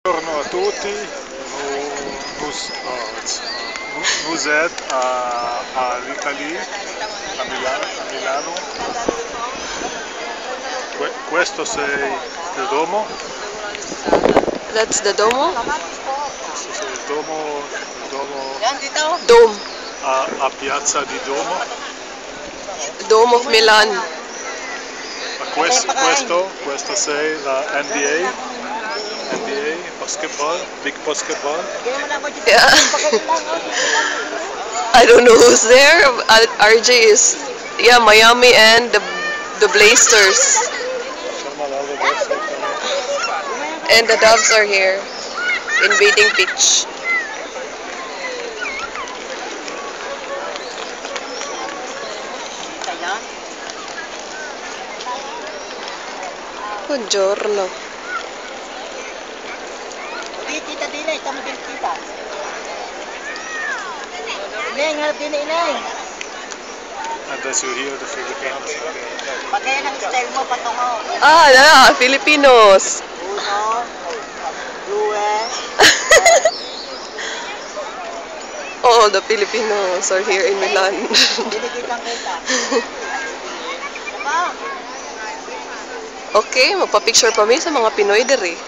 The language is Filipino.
Buongiorno a tutti, nous êtes à l'Italie, a Milano. Questo è il Duomo. That's the Domo? Questo è il Duomo, Dome. a Piazza di Duomo. Dome of Milan. Questo è la NBA, basketball, big basketball. Yeah. I don't know who's there. RJ is, yeah, Miami and the Blazers. And the Doves are here. Invading pitch. Buongiorno. Kita dinay, kamu din kita. Neng, harap din inay. And as you hear the Filipinos. Pagkaya ng style mo, patungo. Ah, yeah, Filipinos. Uno, due. Oh, the Filipinos are here in Milan. Dinikitang kita. Okay, magpa-picture pa mi sa mga Pinoy dere.